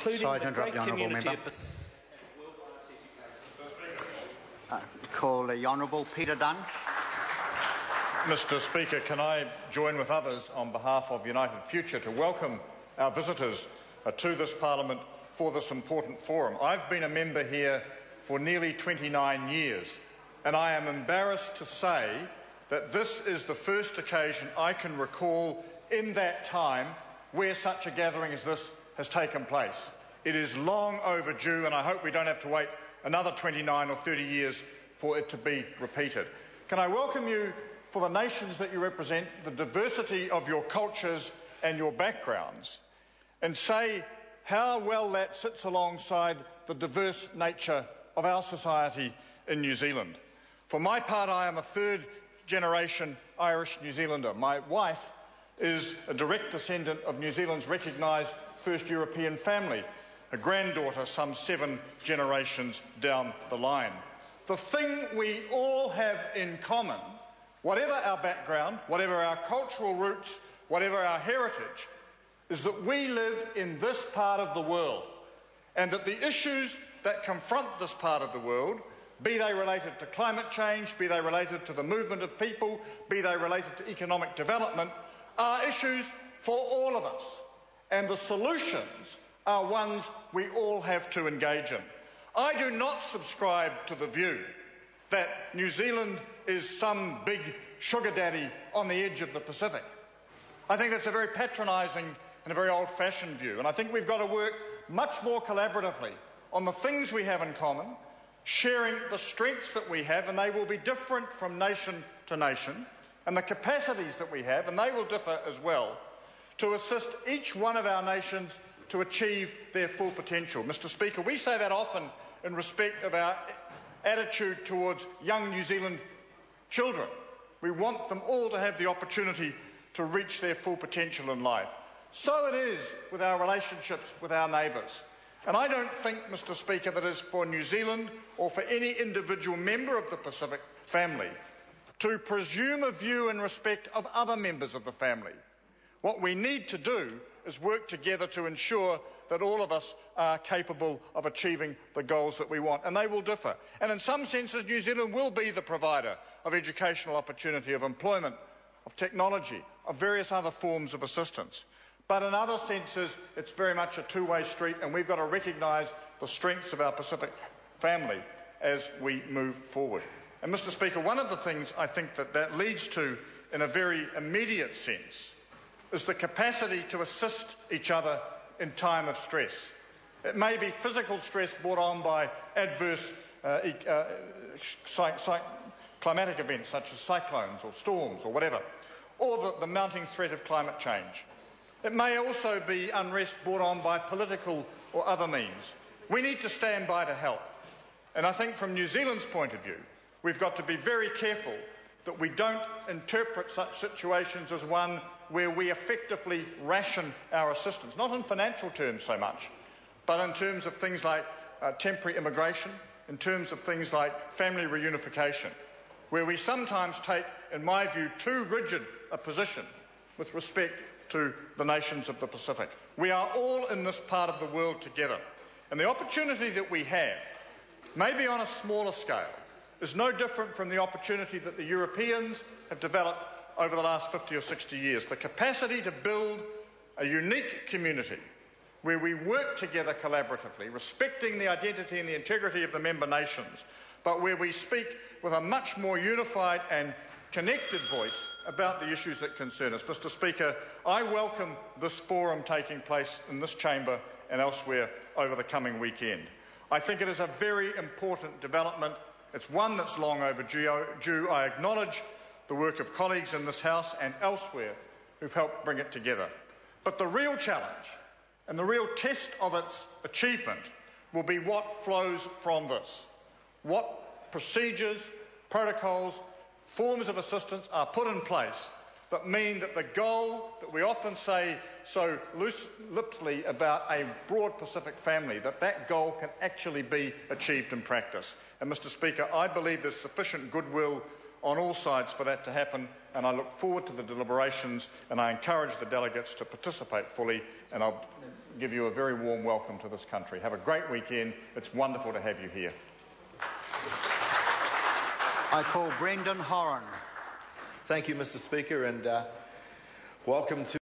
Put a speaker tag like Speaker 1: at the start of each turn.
Speaker 1: including
Speaker 2: Sorry
Speaker 1: the
Speaker 2: to interrupt
Speaker 1: great
Speaker 2: the honourable
Speaker 1: community
Speaker 2: member.
Speaker 1: of...
Speaker 2: Call the Honourable Peter Dunn.
Speaker 3: Mr. Speaker, can I join with others on behalf of United Future to welcome our visitors to this Parliament for this important forum. I've been a member here for nearly 29 years, and I am embarrassed to say that this is the first occasion I can recall in that time where such a gathering as this has taken place. It is long overdue, and I hope we don't have to wait another 29 or 30 years for it to be repeated. Can I welcome you for the nations that you represent, the diversity of your cultures and your backgrounds, and say how well that sits alongside the diverse nature of our society in New Zealand. For my part, I am a third-generation Irish New Zealander. My wife is a direct descendant of New Zealand's recognised first European family, a granddaughter some 7 generations down the line. The thing we all have in common, whatever our background, whatever our cultural roots, whatever our heritage, is that we live in this part of the world, and that the issues that confront this part of the world, be they related to climate change, be they related to the movement of people, be they related to economic development, are issues for all of us, and the solutions are ones we all have to engage in. I do not subscribe to the view that New Zealand is some big sugar daddy on the edge of the Pacific. I think that's a very patronising and a very old-fashioned view, and I think we've got to work much more collaboratively on the things we have in common, sharing the strengths that we have, and they will be different from nation to nation, and the capacities that we have, and they will differ as well, to assist each one of our nations to achieve their full potential. Mr. Speaker, we say that often in respect of our attitude towards young New Zealand children. We want them all to have the opportunity to reach their full potential in life. So it is with our relationships with our neighbours. And I don't think, Mr. Speaker, that it is for New Zealand or for any individual member of the Pacific family to presume a view in respect of other members of the family. What we need to do is work together to ensure that all of us are capable of achieving the goals that we want, and they will differ. And in some senses, New Zealand will be the provider of educational opportunity, of employment, of technology, of various other forms of assistance. But in other senses, it's very much a two-way street, and we've got to recognise the strengths of our Pacific family as we move forward. And, Mr. Speaker, one of the things I think that leads to, in a very immediate sense, is the capacity to assist each other in time of stress. It may be physical stress brought on by adverse climatic events such as cyclones or storms or whatever, or the mounting threat of climate change. It may also be unrest brought on by political or other means. We need to stand by to help. And I think from New Zealand's point of view, we've got to be very careful that we don't interpret such situations as one where we effectively ration our assistance, not in financial terms so much, but in terms of things like temporary immigration, in terms of things like family reunification, where we sometimes take, in my view, too rigid a position with respect to the nations of the Pacific. We are all in this part of the world together, and the opportunity that we have, maybe on a smaller scale, is no different from the opportunity that the Europeans have developed over the last 50 or 60 years. The capacity to build a unique community where we work together collaboratively, respecting the identity and the integrity of the member nations, but where we speak with a much more unified and connected voice about the issues that concern us. Mr. Speaker, I welcome this forum taking place in this chamber and elsewhere over the coming weekend. I think it is a very important development. It's one that's long overdue. I acknowledge the work of colleagues in this House and elsewhere who've helped bring it together. But the real challenge and the real test of its achievement will be what flows from this. What procedures, protocols, forms of assistance are put in place that mean that the goal that we often say so loosely about a broad Pacific family, that goal can actually be achieved in practice. And, Mr. Speaker, I believe there's sufficient goodwill on all sides for that to happen, and I look forward to the deliberations, and I encourage the delegates to participate fully, and I'll give you a very warm welcome to this country. Have a great weekend. It's wonderful to have you here.
Speaker 2: I call Brendan Horan.
Speaker 1: Thank you, Mr. Speaker, and welcome to